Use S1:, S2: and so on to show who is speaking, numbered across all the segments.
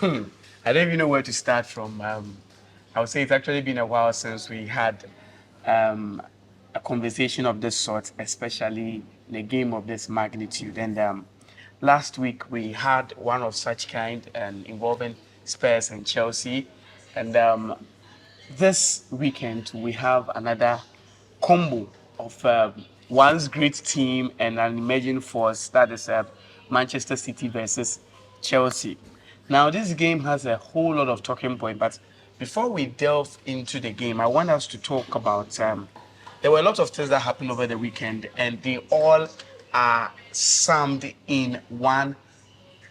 S1: I don't even know where to start from. I would say it's actually been a while since we had um, a conversation of this sort, especially in a game of this magnitude. And last week we had one of such kind and involving Spurs and Chelsea. And this weekend we have another combo of one's great team and an emerging force, that is Manchester City versus Chelsea. Now this game has a whole lot of talking point, but before we delve into the game, I want us to talk about there were a lot of things that happened over the weekend, and they all are summed in one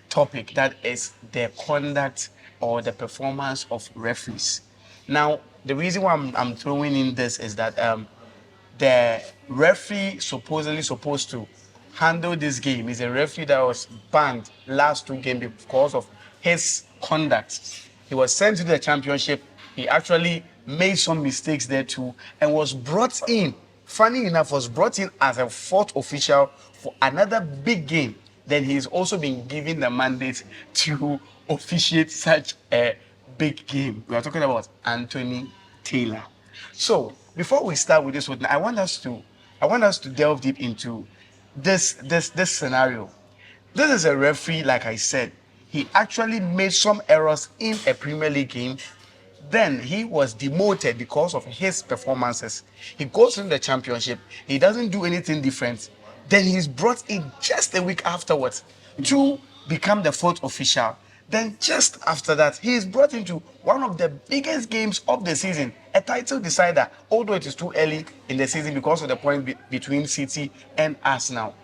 S1: topic, that is the conduct or the performance of referees. Now, the reason why I'm throwing in this is that the referee supposedly supposed to handle this game is a referee that was banned last two games because of his conduct. He was sent to the championship. He actually made some mistakes there too and was brought in. Funny enough, was brought in as a fourth official for another big game. Then he's also been given the mandate to officiate such a big game. We are talking about Anthony Taylor. So before we start with this one, I want us to delve deep into this scenario. This is a referee, like I said. He actually made some errors in a Premier League game. Then he was demoted because of his performances. He goes in the championship. He doesn't do anything different. Then he's brought in just a week afterwards to become the fourth official. Then just after that, he is brought into one of the biggest games of the season, a title decider, although it is too early in the season because of the point between City and Arsenal.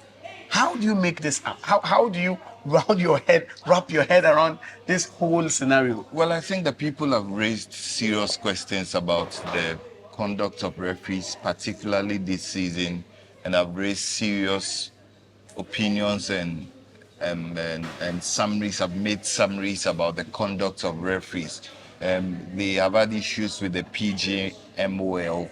S1: How do you make this up? How do you wrap your head around this whole scenario?
S2: Well, I think the people have raised serious questions about the conduct of referees, particularly this season, and have raised serious opinions and summaries. Have made summaries about the conduct of referees. They have had issues with the PGMOL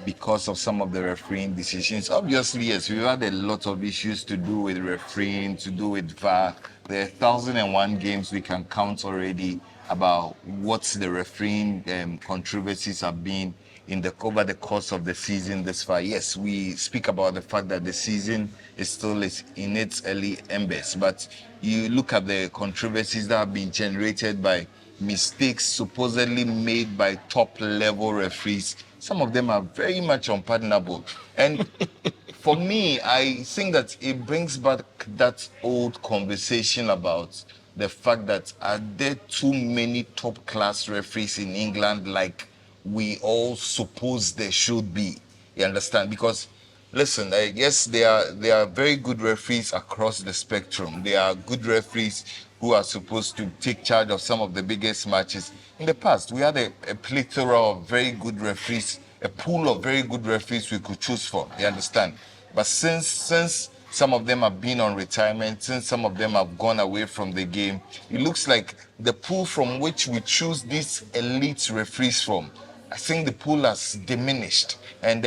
S2: because of some of the refereeing decisions. Obviously, yes, we've had a lot of issues to do with refereeing, to do with VAR. There are 1,001 games we can count already about what the refereeing controversies have been over the course of the season this far. Yes, we speak about the fact that the season is still in its early embers, but you look at the controversies that have been generated by mistakes supposedly made by top level referees. Some of them are very much unpardonable. And for me, I think that it brings back that old conversation about the fact that are there too many top class referees in England like we all suppose there should be. You understand? Because listen, yes, there are very good referees across the spectrum. There are good referees who are supposed to take charge of some of the biggest matches. In the past, we had a plethora of very good referees, a pool of very good referees we could choose from. You understand? But since some of them have been on retirement, since some of them have gone away from the game, it looks like the pool from which we choose these elite referees from, I think the pool has diminished. And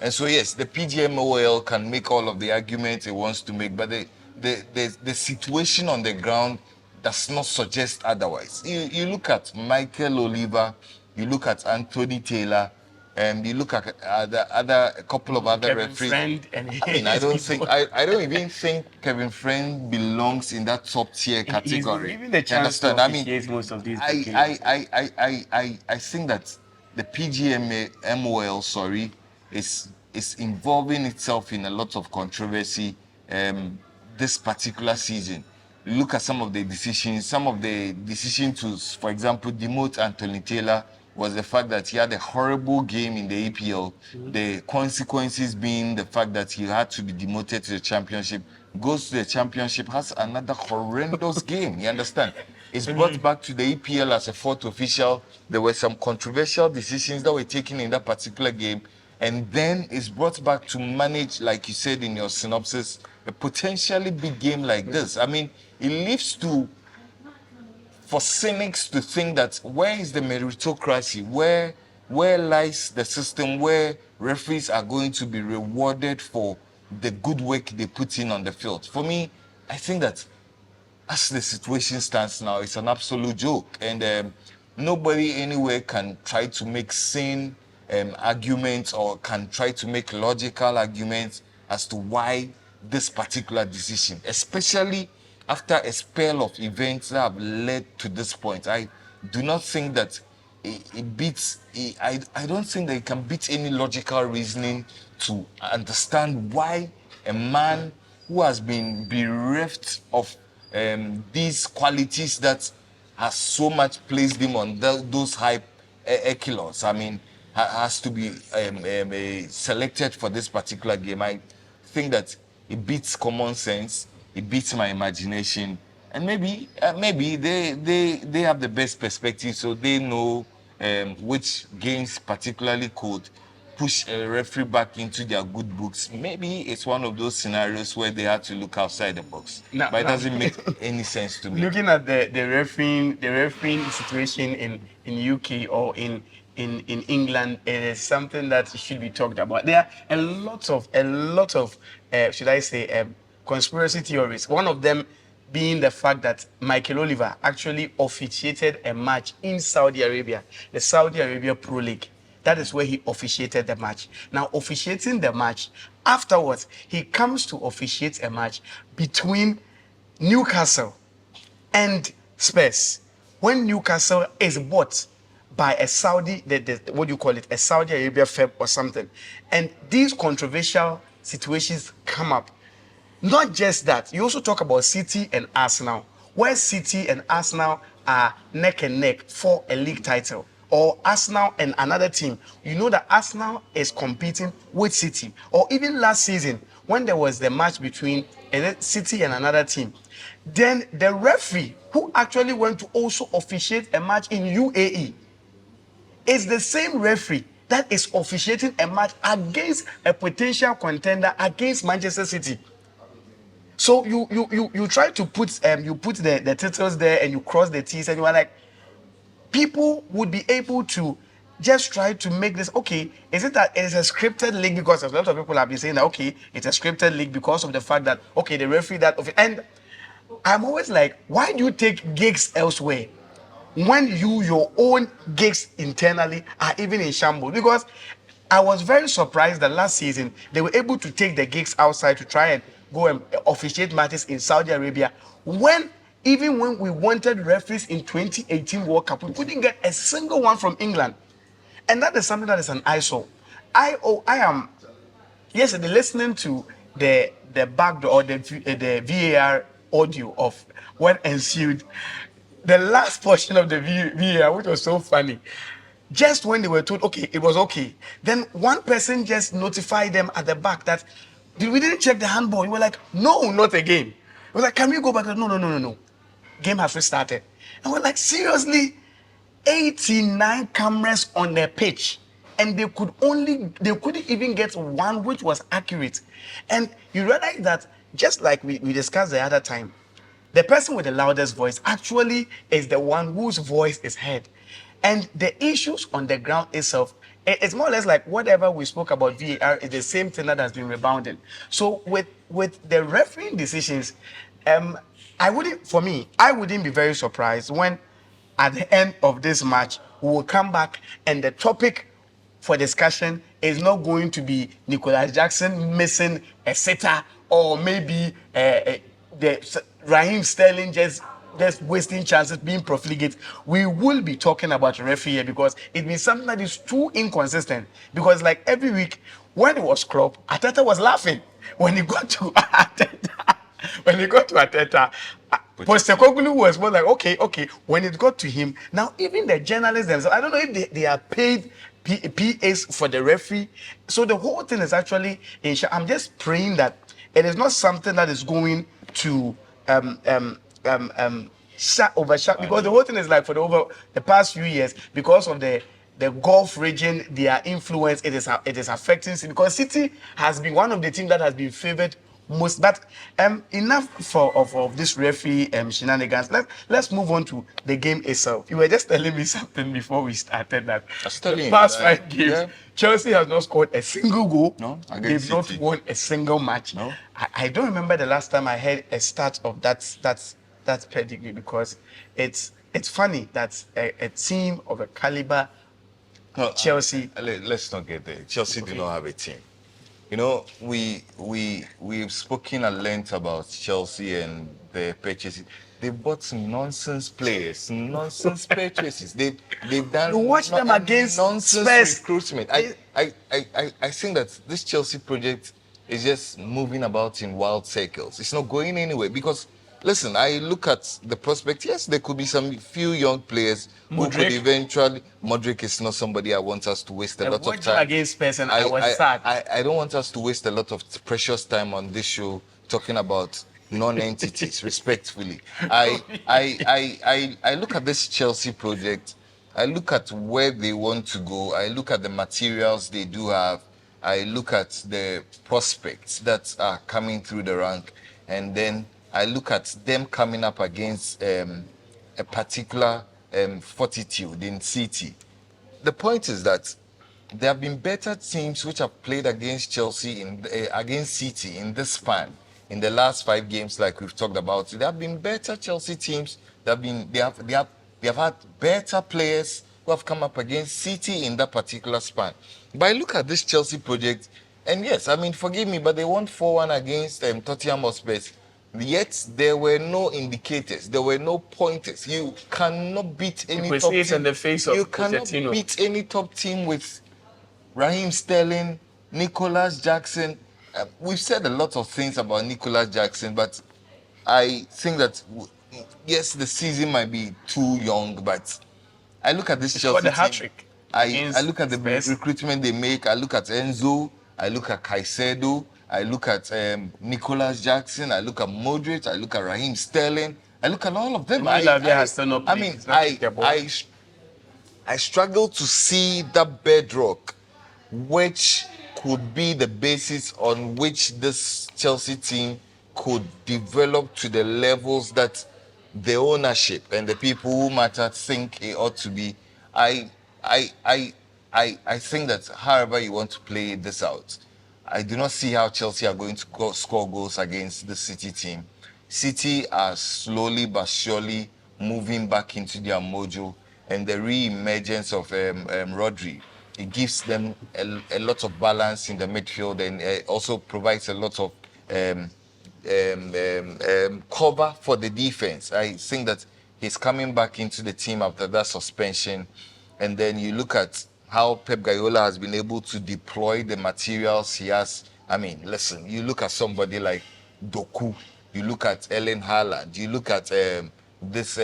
S2: so yes, the PGMOL can make all of the arguments it wants to make, but the situation on the ground does not suggest otherwise. You look at Michael Oliver, you look at Anthony Taylor, and you look at a couple of other
S1: Kevin
S2: referees.
S1: Friend and
S2: I mean, I don't even think Kevin Friend belongs in that top tier
S1: he's been
S2: category.
S1: given the
S2: You
S1: chance to
S2: understand? I mean,
S1: officiate most of these big
S2: I
S1: games.
S2: I I I I think that the PGMOL, sorry, is involving itself in a lot of controversy this particular season. Look at some of the decisions. Some of the decisions to, for example, demote Anthony Taylor was the fact that he had a horrible game in the EPL. The consequences being the fact that he had to be demoted to the championship. Goes to the championship, has another horrendous game. You understand? Is brought back to the EPL as a fourth official. There were some controversial decisions that were taken in that particular game, and then is brought back to manage, like you said in your synopsis, a potentially big game like this. I mean, it leaves to for cynics to think that where is the meritocracy? Where lies the system where referees are going to be rewarded for the good work they put in on the field? For me, I think that as the situation stands now, it's an absolute joke. And nobody anywhere can try to make sane arguments or can try to make logical arguments as to why this particular decision, especially after a spell of events that have led to this point. I do not think that it beats, I don't think that it can beat any logical reasoning to understand why a man who has been bereft of these qualities that has so much placed him on those high echelons, I mean, has to be selected for this particular game. I think that it beats common sense, it beats my imagination, and maybe they have the best perspective, so they know which games particularly could push a referee back into their good books. Maybe it's one of those scenarios where they had to look outside the box. But it doesn't make any sense to me.
S1: Looking at the refereeing situation in UK or in England, it is something that should be talked about. There are a lot of should I say conspiracy theories. One of them being the fact that Michael Oliver actually officiated a match in Saudi Arabia, the Saudi Arabia Pro League. That is where he officiated the match. Now, officiating the match, afterwards, he comes to officiate a match between Newcastle and Spurs. When Newcastle is bought by a Saudi, what do you call it, a Saudi Arabia firm or something. And these controversial situations come up. Not just that, you also talk about City and Arsenal, where City and Arsenal are neck and neck for a league title, or Arsenal and another team. You know that Arsenal is competing with City, or even last season when there was the match between City and another team. Then the referee who actually went to also officiate a match in UAE is the same referee that is officiating a match against a potential contender against Manchester City. So you try to put you put the titles there and you cross the T's and you are like, people would be able to just try to make this, okay, is it that it is a scripted league? Because a lot of people have been saying that, okay, it's a scripted league because of the fact that, okay, the referee that of it. And I'm always like, why do you take gigs elsewhere when your own gigs internally are even in shambles? Because I was very surprised that last season they were able to take the gigs outside to try and go and officiate matches in Saudi Arabia, when even when we wanted referees in 2018 World Cup, we couldn't get a single one from England. And that is something that is an eyesore. I am yesterday listening to the backdoor or the VAR audio of what ensued. The last portion of the VAR, which was so funny. Just when they were told, okay, it was okay, then one person just notified them at the back that we didn't check the handball. You were like, no, not again. It was like, can we go back? No. Game has restarted. And we're like, seriously? 89 cameras on the pitch, and they couldn't even get one which was accurate. And you realize that, just like we discussed the other time, the person with the loudest voice actually is the one whose voice is heard. And the issues on the ground itself, it's more or less like whatever we spoke about VAR is the same thing that has been rebounding. So with the refereeing decisions, I wouldn't be very surprised when at the end of this match we will come back and the topic for discussion is not going to be Nicholas Jackson missing a sitter, or maybe the Raheem Sterling just wasting chances, being profligate. We will be talking about referee here because it means something that is too inconsistent. Because like every week, when it was Klopp, Arteta was laughing. When he got to Arteta, Postecoglou was more like, okay. When it got to him, now even the journalists themselves, I don't know if they are paid PAs for the referee. So the whole thing is actually I'm just praying that it is not something that is going to overshot, because the whole thing is like for the past few years, because of the Gulf region, their influence, it is affecting City, because City has been one of the teams that has been favored most. But enough of this referee shenanigans. Let's move on to the game itself. You were just telling me something before we started that the past 5 games, yeah, Chelsea has not scored a single goal.
S2: No,
S1: they've not won a single match.
S2: No,
S1: I don't remember the last time I heard a stat of that that pedigree, because it's funny that a team of a caliber
S2: No,
S1: Chelsea.
S2: let's not get there. Chelsea do
S1: Okay.
S2: not have a team. You know, we've spoken at length about Chelsea and their purchases. They bought some nonsense players, nonsense purchases. They've done
S1: You watch them against
S2: nonsense
S1: Spurs.
S2: recruitment. I think that this Chelsea project is just moving about in wild circles. It's not going anywhere because listen, I look at the prospect. Yes, there could be some few young players who could
S1: Modric.
S2: eventually. Modric is not somebody I want us to waste a
S1: I
S2: lot of
S1: watched them
S2: time.
S1: against Spurs and I was sad.
S2: I don't want us to waste a lot of precious time on this show talking about non-entities. Respectfully, I look at this Chelsea project. I look at where they want to go. I look at the materials they do have. I look at the prospects that are coming through the rank, and then I look at them coming up against a particular fortitude in City. The point is that there have been better teams which have played against Chelsea against City in this span in the last 5 games, like we've talked about. There have been better Chelsea teams. They have had better players who have come up against City in that particular span. But I look at this Chelsea project, and yes, I mean, forgive me, but they won 4-1 against Tottenham Hotspur. Yet there were no indicators, there were no pointers. You cannot beat any
S1: could
S2: top
S1: see it
S2: team.
S1: in the face of
S2: You cannot
S1: Pochettino.
S2: beat any top team with Raheem Sterling, Nicholas Jackson. We've said a lot of things about Nicholas Jackson, but I think that yes, the season might be too young, but I look at this
S1: He
S2: Chelsea
S1: scored a
S2: team.
S1: hat-trick
S2: I
S1: against
S2: look at the
S1: Spurs.
S2: recruitment they make. I look at Enzo. I look at Caicedo. I look at Nicholas Jackson. I look at Modric. I look at Raheem Sterling. I look at all of them.
S1: Lavia has still not
S2: I
S1: played.
S2: mean,
S1: He's not kicked the ball.
S2: I struggle to see that bedrock which could be the basis on which this Chelsea team could develop to the levels that the ownership and the people who matter think it ought to be. I I I I think that however you want to play this out, I do not see how Chelsea are going to score goals against the City team. City are slowly but surely moving back into their mojo, and the re-emergence of Rodri, it gives them a lot of balance in the midfield, and also provides a lot of cover for the defense. I think that he's coming back into the team after that suspension, and then you look at how Pep Guardiola has been able to deploy the materials he has. I mean, listen, you look at somebody like Doku, you look at Ellen Haaland, you look at this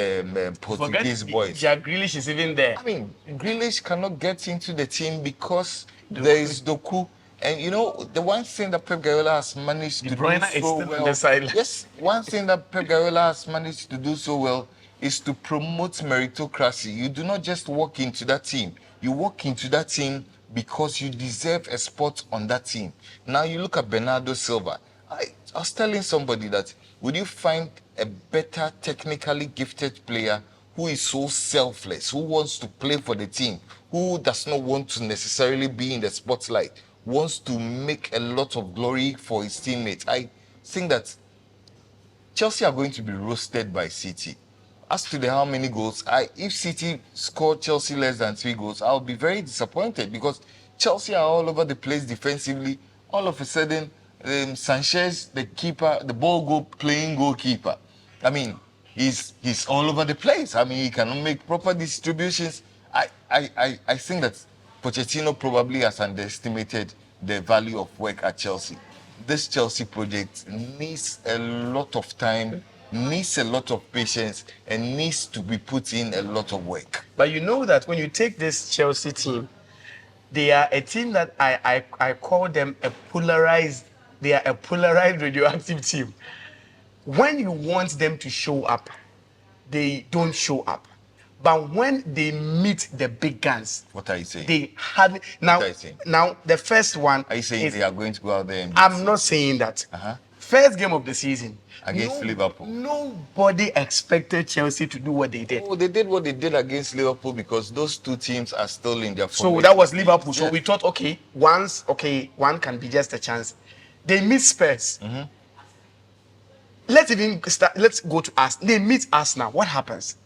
S2: Portuguese boys.
S1: Jack Grealish is even there.
S2: I mean, Grealish cannot get into the team because there is Doku. And you know, the one thing that Pep Guardiola has managed to do
S1: Bruyne is
S2: so
S1: still on
S2: well.
S1: the sideline.
S2: Yes, one thing that Pep Guardiola has managed to do so well is to promote meritocracy. You do not just walk into that team. You walk into that team because you deserve a spot on that team. Now you look at Bernardo Silva. I was telling somebody that would you find a better technically gifted player who is so selfless, who wants to play for the team, who does not want to necessarily be in the spotlight, wants to make a lot of glory for his teammates? I think that Chelsea are going to be roasted by City. As to the how many goals, if City score Chelsea less than 3 goals, I'll be very disappointed because Chelsea are all over the place defensively. All of a sudden, Sanchez, the keeper, the playing goalkeeper. I mean, he's all over the place. I mean, he cannot make proper distributions. I think that Pochettino probably has underestimated the value of work at Chelsea. This Chelsea project needs a lot of time, needs a lot of patience, and needs to be put in a lot of work.
S1: But you know that when you take this Chelsea team, they are a team that I call them a polarized. They are a polarized radioactive team. When you want them to show up, they don't show up. But when they meet the big guns,
S2: What are you saying?
S1: they have now.
S2: What are you saying?
S1: Now the first one.
S2: Are you saying they are going to go out there and
S1: I'm not saying that. First game of the season
S2: against Liverpool?
S1: Nobody expected Chelsea to do what they did.
S2: Oh, they did what they did against Liverpool because those two teams are still in their
S1: So
S2: formation.
S1: that was Liverpool. So
S2: Yeah.
S1: we thought, one can be just a chance. They missed Spurs. let's even start. Let's go to us. They meet us now. What happens?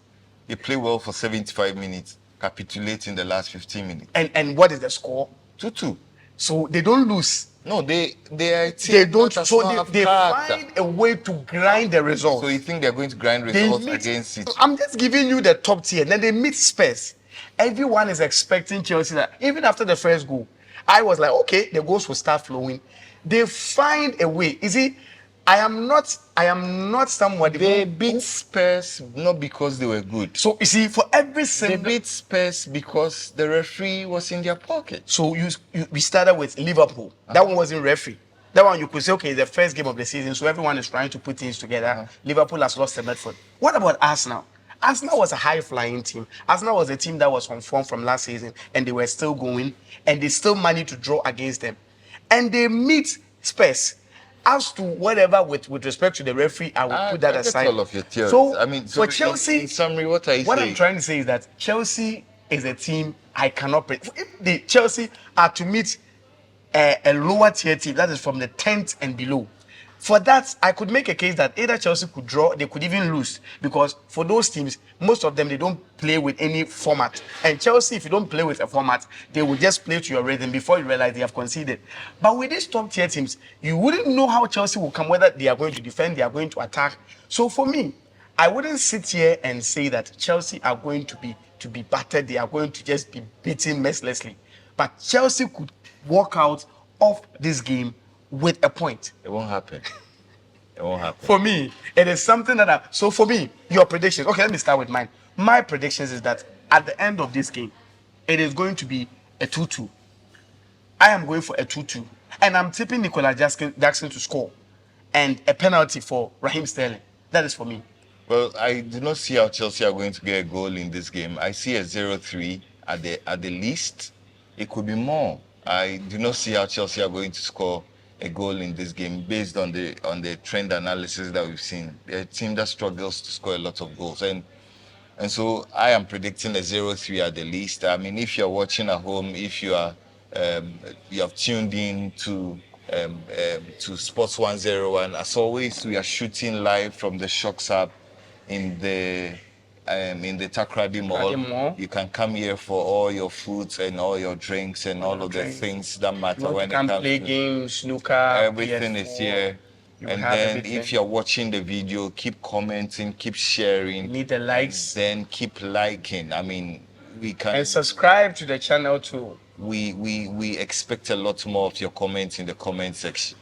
S2: They play well for 75 minutes, capitulate in the last 15 minutes.
S1: And what is the score?
S2: 2-2.
S1: So they don't lose.
S2: No, they are a team
S1: They don't.
S2: that does
S1: So
S2: not have
S1: they
S2: character.
S1: find a way to grind the results.
S2: So you think they're going to grind
S1: They
S2: results
S1: meet-
S2: against City?
S1: I'm just giving you the top tier. Then they meet Spurs. Everyone is expecting Chelsea that even after the first goal, I was like, okay, the goals will start flowing. They find a way. You see, I am not somebody
S2: They
S1: who
S2: beat Spurs not because they were good.
S1: So you see, for every
S2: They
S1: single
S2: beat Spurs because the referee was in their pocket.
S1: So we started with Liverpool. That one wasn't referee. That one you could say, okay, it's the first game of the season, so everyone is trying to put things together. Liverpool has lost the Medford. What about Arsenal? Arsenal was a high-flying team. Arsenal was a team that was on form from last season, and they were still going, and they still managed to draw against them. And they meet Spurs. As to whatever with respect to the referee, I will put that
S2: I get
S1: aside.
S2: all of your theories.
S1: So,
S2: I mean,
S1: for
S2: so
S1: Chelsea,
S2: in summary, what are you
S1: what
S2: saying?
S1: I'm trying to say is that Chelsea is a team I cannot predict. If the Chelsea are to meet a lower tier team, that is from the 10th and below, for that, I could make a case that either Chelsea could draw, they could even lose. Because for those teams, most of them, they don't play with any format. And Chelsea, if you don't play with a format, they will just play to your rhythm before you realize they have conceded. But with these top tier teams, you wouldn't know how Chelsea will come, whether they are going to defend, they are going to attack. So for me, I wouldn't sit here and say that Chelsea are going to be battered, they are going to just be beaten mercilessly. But Chelsea could walk out of this game with a point.
S2: It won't happen. It won't happen.
S1: For me, it is something that so for me, your predictions. Okay, let me start with mine. My predictions is that at the end of this game, it is going to be a 2-2. I am going for a 2-2. And I'm tipping Nicola Jackson to score. And a penalty for Raheem Sterling. That is for me.
S2: Well, I do not see how Chelsea are going to get a goal in this game. I see a 0-3 at the least. It could be more. I do not see how Chelsea are going to score a goal in this game based on the trend analysis that we've seen. They're a team that struggles to score a lot of goals. And so I am predicting a 0-3 at the least. I mean, if you're watching at home, if you are you have tuned in to Sports 101, as always, we are shooting live from the Shocks app in the Takrady Mall. You can come here for all your foods and all your drinks and all of the things that matter when it comes
S1: play
S2: to
S1: games, snooker,
S2: everything is
S1: PS4.
S2: here. And
S1: have
S2: then
S1: everything.
S2: if you're watching the video, keep commenting, keep sharing.
S1: You need the likes.
S2: Then keep liking. I mean, we can
S1: And subscribe to the channel too.
S2: we expect a lot more of your comments in the comment section.